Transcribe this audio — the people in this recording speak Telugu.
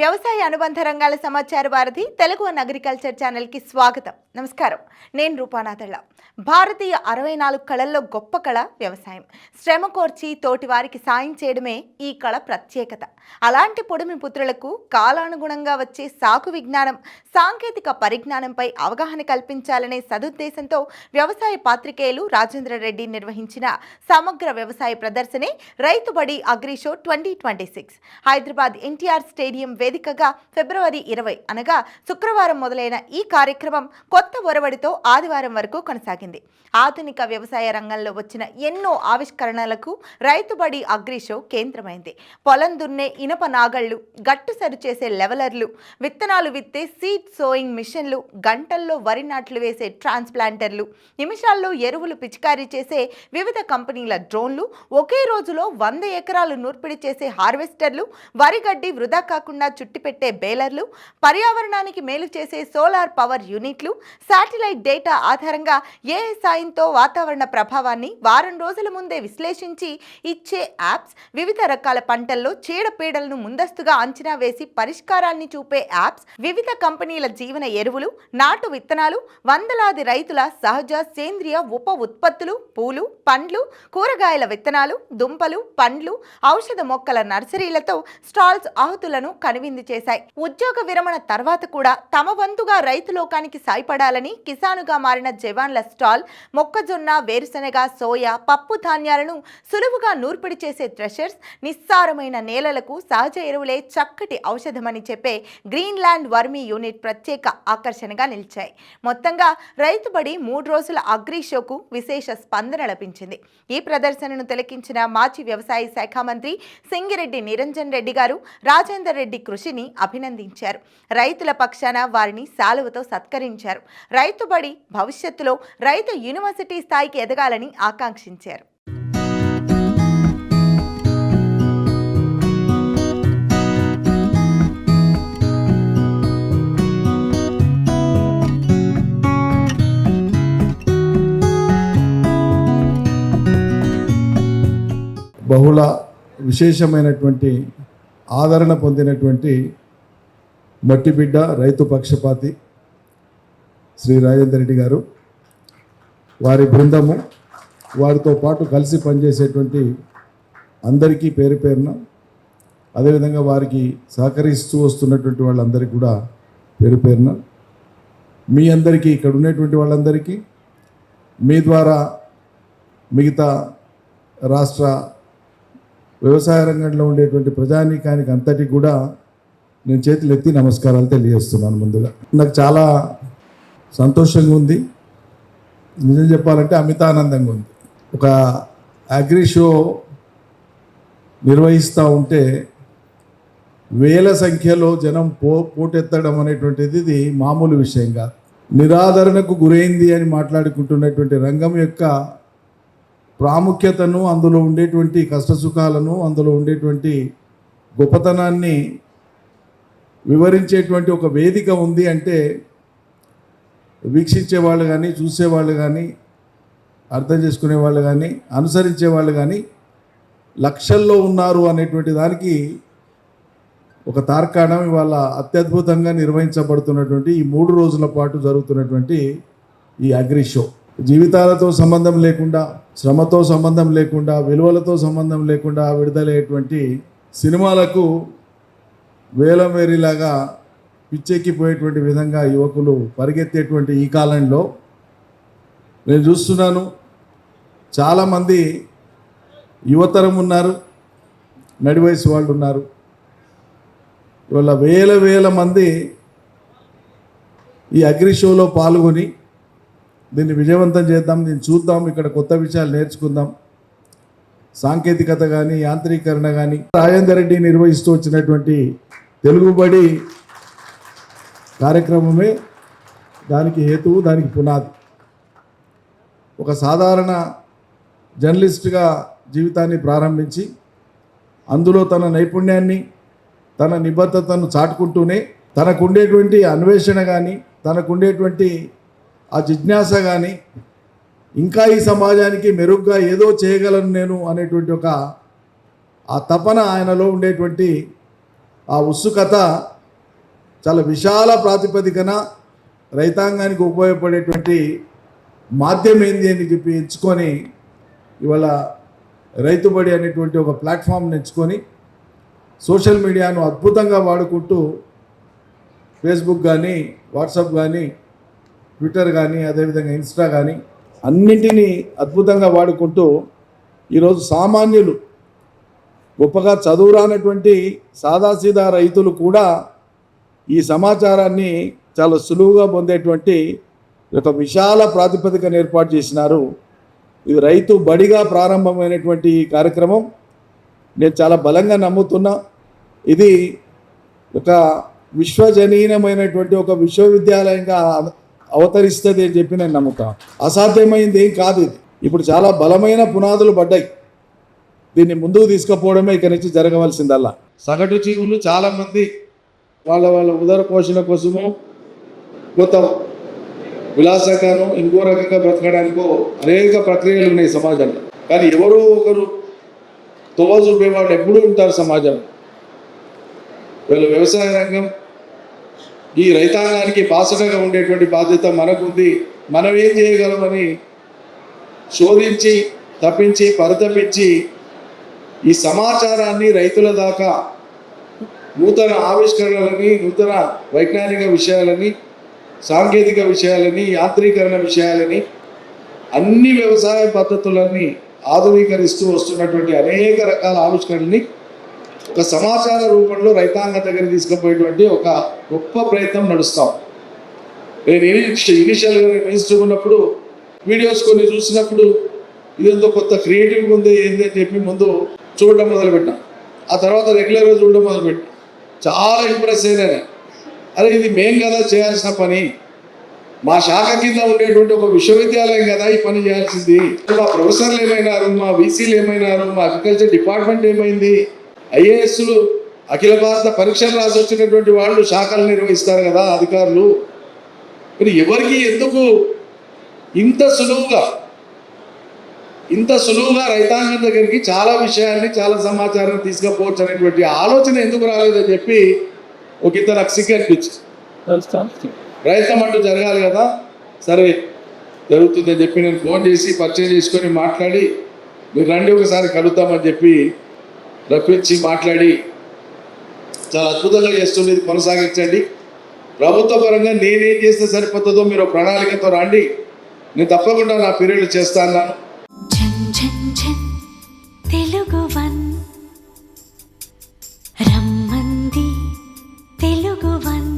వ్యవసాయ అనుబంధ రంగాల సమాచార వారధి తెలుగు వన్ అగ్రికల్చర్ ఛానల్కి స్వాగతం. నమస్కారం. నేను రూపానాథళ్ళ. భారతీయ 64 కళల్లో గొప్ప కళ వ్యవసాయం. శ్రమ కోర్చి తోటి వారికి సాయం చేయడమే ఈ కళ ప్రత్యేకత. అలాంటి పొడిమి పుత్రులకు కాలానుగుణంగా వచ్చే సాగు విజ్ఞానం, సాంకేతిక పరిజ్ఞానంపై అవగాహన కల్పించాలనే సదుద్దేశంతో వ్యవసాయ పాత్రికేయులు రాజేంద్ర రెడ్డి నిర్వహించిన సమగ్ర వ్యవసాయ ప్రదర్శనే రైతుబడి అగ్రిషో 2026 హైదరాబాద్ ఎన్టీఆర్ స్టేడియం వేదికగా ఫిబ్రవరి 20 అనగా శుక్రవారం మొదలైన ఈ కార్యక్రమం కొత్త ఒరవడితో ఆదివారం వరకు కొనసాగింది. ఆధునిక వ్యవసాయ రంగంలో వచ్చిన ఎన్నో ఆవిష్కరణలకు రైతుబడి అగ్రిషో కేంద్రమైంది. పొలం దున్నే ఇనప నాగళ్లు, గట్టు సరి చేసే లెవలర్లు, విత్తనాలు విత్తే సీడ్ సోయింగ్ మిషన్లు, గంటల్లో వరి నాట్లు వేసే ట్రాన్స్ప్లాంటర్లు, నిమిషాల్లో ఎరువులు పిచికారీ చేసే వివిధ కంపెనీల డ్రోన్లు, ఒకే రోజులో 100 ఎకరాలు నూర్పిడి చేసే హార్వెస్టర్లు, వరి గడ్డి వృధా కాకుండా చుట్టిపెట్టే బేలర్లు, పర్యావరణానికి మేలు చేసే సోలార్ పవర్ యూనిట్లు, శాటిలైట్ డేటా ఆధారంగా ఏఐ సాయంతో వాతావరణ ప్రభావాన్ని వారం రోజుల ముందే విశ్లేషించి ఇచ్చే యాప్స్, వివిధ రకాల పంటల్లో చీడపీడలను ముందస్తుగా అంచనా వేసి పరిష్కారాన్ని చూపే యాప్స్, వివిధ కంపెనీల జీవన ఎరువులు, నాటు విత్తనాలు, వందలాది రైతుల సహజ సేంద్రియ ఉప ఉత్పత్తులు, పూలు, పండ్లు, కూరగాయల విత్తనాలు, దుంపలు, పండ్లు, ఔషధ మొక్కల నర్సరీలతో స్టాల్స్ ఆహుతులను కనువిందు చేశాయి. ఉద్యోగ విరమణ తర్వాత కూడా తమ వంతుగా రైతు లోకానికి సాయపడాలని కిసానుగా మారిన జవాన్ల స్టాల్ మొక్కజొన్న, వేరుశనగ, సోయా, పప్పు ధాన్యాలను సులువుగా నూర్పిడి చేసే థ్రెషర్స్, నిస్సారమైన నేలలకు సహజ ఎరువులే చక్కటి ఔషధమని చెప్పే గ్రీన్లాండ్ వర్మీ యూనిట్ ప్రత్యేక ఆకర్షణగా నిలిచాయి. మొత్తంగా రైతుబడి 3 రోజుల అగ్రి షోకు విశేష స్పందన లభించింది. ఈ ప్రదర్శనను తిలకించిన మాజీ వ్యవసాయ శాఖ మంత్రి సింగిరెడ్డి నిరంజన్ రెడ్డి గారు రాజేందర్ రెడ్డి కృషిని అభినందించారు. రైతుల పక్షాన వారిని శాలువతో సత్కరించారు. రైతుబడి భవిష్యత్తులో రైతు యూనివర్సిటీ స్థాయికి ఎదగాలని ఆకాంక్షించారు. బహుళ విశేషమైనటువంటి ఆదరణ పొందినటువంటి మట్టిబిడ్డ రైతు పక్షపాతి శ్రీ రాజేందర్ రెడ్డి గారు, వారి బృందము, వారితో పాటు కలిసి పనిచేసేటువంటి అందరికీ పేరు పేరున, అదేవిధంగా వారికి సహకరిస్తూ వస్తున్నటువంటి వాళ్ళందరికీ కూడా పేరు పేరున, మీ అందరికీ, ఇక్కడ ఉన్నటువంటి వాళ్ళందరికీ, మీ ద్వారా మిగతా రాష్ట్ర వ్యవసాయ రంగంలో ఉండేటువంటి ప్రజానీకానికి అంతటి కూడా నేను చేతులు ఎత్తి నమస్కారాలు తెలియజేస్తున్నాను. ముందుగా నాకు చాలా సంతోషంగా ఉంది, నిజం చెప్పాలంటే అమితానందంగా ఉంది. ఒక అగ్రి షో నిర్వహిస్తూ ఉంటే వేల సంఖ్యలో జనం పోటెత్తడం అనేటువంటిది ఇది మామూలు విషయం కాదు. నిరాదరణకు గురైంది అని మాట్లాడుకుంటున్నటువంటి రంగం యొక్క ప్రాముఖ్యతను, అందులో ఉండేటువంటి కష్టసుఖాలను, అందులో ఉండేటువంటి గొప్పతనాన్ని వివరించేటువంటి ఒక వేదిక ఉంది అంటే వీక్షించే వాళ్ళు కానీ, చూసేవాళ్ళు కానీ, అర్థం చేసుకునే వాళ్ళు కానీ, అనుసరించే వాళ్ళు కానీ లక్షల్లో ఉన్నారు అనేటువంటి దానికి ఒక తార్కాణం ఇవాళ అత్యద్భుతంగా నిర్వహించబడుతున్నటువంటి ఈ 3 రోజుల పాటు జరుగుతున్నటువంటి ఈ అగ్రి షో. జీవితాలతో సంబంధం లేకుండా, శ్రమతో సంబంధం లేకుండా, విలువలతో సంబంధం లేకుండా విడుదలయ్యేటువంటి సినిమాలకు వేలమేరిలాగా పిచ్చెక్కిపోయేటువంటి విధంగా యువకులు పరిగెత్తేటువంటి ఈ కాలంలో నేను చూస్తున్నాను, చాలామంది యువతరం ఉన్నారు, నడి వయసు వాళ్ళు ఉన్నారు. ఇవాళ వేల మంది ఈ అగ్రి షోలో పాల్గొని దీన్ని విజయవంతం చేద్దాం, దీన్ని చూద్దాం, ఇక్కడ కొత్త విషయాలు నేర్చుకుందాం, సాంకేతికత కానీ, యాంత్రీకరణ కానీ. రాజేందర్ రెడ్డి నిర్వహిస్తూ వచ్చినటువంటి తెలుగుబడి కార్యక్రమమే దానికి హేతువు, దానికి పునాది. ఒక సాధారణ జర్నలిస్ట్గా జీవితాన్ని ప్రారంభించి అందులో తన నైపుణ్యాన్ని, తన నిబద్ధతను చాటుకుంటూనే తనకుండేటువంటి అన్వేషణ కానీ, తనకుండేటువంటి ఆ జిజ్ఞాస కానీ, ఇంకా ఈ సమాజానికి మెరుగ్గా ఏదో చేయగలను నేను అనేటువంటి ఒక ఆ తపన ఆయనలో ఉండేటువంటి ఆ ఉత్సుకత చాలా విశాల ప్రాతిపదికన రైతాంగానికి ఉపయోగపడేటువంటి మాధ్యమం ఏంది అని చెప్పి ఎంచుకొని ఇవాళ రైతుబడి అనేటువంటి ఒక ప్లాట్ఫామ్ని ఎంచుకొని సోషల్ మీడియాను అద్భుతంగా వాడుకుంటూ ఫేస్బుక్ కానీ వాట్సాప్ కానీ ట్విట్టర్ కానీ అదేవిధంగా ఇన్స్టా కానీ అన్నింటినీ అద్భుతంగా వాడుకుంటూ ఈరోజు సామాన్యులు గొప్పగా చదువురానటువంటి సాదాసీదా రైతులు కూడా ఈ సమాచారాన్ని చాలా సులువుగా పొందేటువంటి ఒక విశాల ప్రాతిపదికను ఏర్పాటు చేసినారు. ఇది రైతు బడిగా ప్రారంభమైనటువంటి ఈ కార్యక్రమం నేను చాలా బలంగా నమ్ముతున్నా. ఇది ఒక విశ్వజనీనమైనటువంటి ఒక విశ్వవిద్యాలయంగా అవతరిస్తుంది అని చెప్పి నేను నమ్ముతాను. అసాధ్యమైంది ఏం కాదు ఇది. ఇప్పుడు చాలా బలమైన పునాదులు పడ్డాయి. దీన్ని ముందుకు తీసుకుపోవడమే ఇక నుంచి జరగవలసిందల్లా. సగటు జీవులు చాలామంది వాళ్ళ ఉదర పోషణ కోసము కొంత విలాసంగాను ఇంకో రకంగా బ్రతకడానికో అనేక ప్రక్రియలు ఉన్నాయి సమాజంలో. కానీ ఎవరో ఒకరు తోవ చూపేవాళ్ళు ఎప్పుడూ ఉంటారు సమాజంలో. వీళ్ళు వ్యవసాయ రంగం ఈ రైతాంగానికి బాసటగా ఉండేటువంటి బాధ్యత మనకుంది. మనం ఏం చేయగలమని శోధించి తప్పించి పరితపించి ఈ సమాచారాన్ని రైతుల దాకా నూతన ఆవిష్కరణలని, నూతన వైజ్ఞానిక విషయాలని, సాంకేతిక విషయాలని, యాంత్రీకరణ విషయాలని, అన్ని వ్యవసాయ పద్ధతులని ఆధునీకరిస్తూ వస్తున్నటువంటి అనేక రకాల ఆవిష్కరణని ఒక సమాచార రూపంలో రైతాంగం దగ్గర తీసుకుపోయేటువంటి ఒక గొప్ప ప్రయత్నం నడుస్తాం. నేను ఇనిషియల్గా మినిస్టర్ ఉన్నప్పుడు వీడియోస్ కొన్ని చూసినప్పుడు ఇదేంతో కొత్త క్రియేటివ్గా ఉంది ఏంటి అని చెప్పి ముందు చూడడం మొదలుపెట్టాం. ఆ తర్వాత రెగ్యులర్గా చూడడం మొదలుపెట్టాం. చాలా ఇంప్రెస్ అయినా, అరే ఇది మేం కదా చేయాల్సిన పని, మా శాఖ కింద ఉండేటువంటి ఒక విశ్వవిద్యాలయం కదా ఈ పని చేయాల్సింది. మా ప్రొఫెసర్లు ఏమైనారు, మా వీసీలు ఏమైనారు, మా అగ్రికల్చర్ డిపార్ట్మెంట్ ఏమైంది, ఐఏఎస్లు అఖిల భారత పరీక్షలు రాసి వచ్చినటువంటి వాళ్ళు శాఖలు నిర్వహిస్తారు కదా అధికారులు. మరి ఎవరికి ఎందుకు ఇంత సులువుగా రైతాంగం దగ్గరికి చాలా విషయాన్ని, చాలా సమాచారం తీసుకుపోవచ్చు అనేటువంటి ఆలోచన ఎందుకు రాలేదని చెప్పి ఒక ఇద్దరు నాకు సిగ్గనిపించింది. ప్రయత్నం అంటూ జరగాలి కదా, సరే జరుగుతుందని చెప్పి నేను ఫోన్ చేసి పరిచయం చేసుకొని మాట్లాడి మీరు రండి ఒకసారి కలుద్దామని చెప్పి రప్పించి మాట్లాడి చాలా అద్భుతంగా చేస్తుంది, ఇది కొనసాగించండి. ప్రభుత్వ పరంగా నేనేం చేస్తే సరిపోతుందో మీరు ప్రణాళికతో రండి, నేను తప్పకుండా నా పీరియడ్లు చేస్తాను. రమ్మంది తెలుగు వన్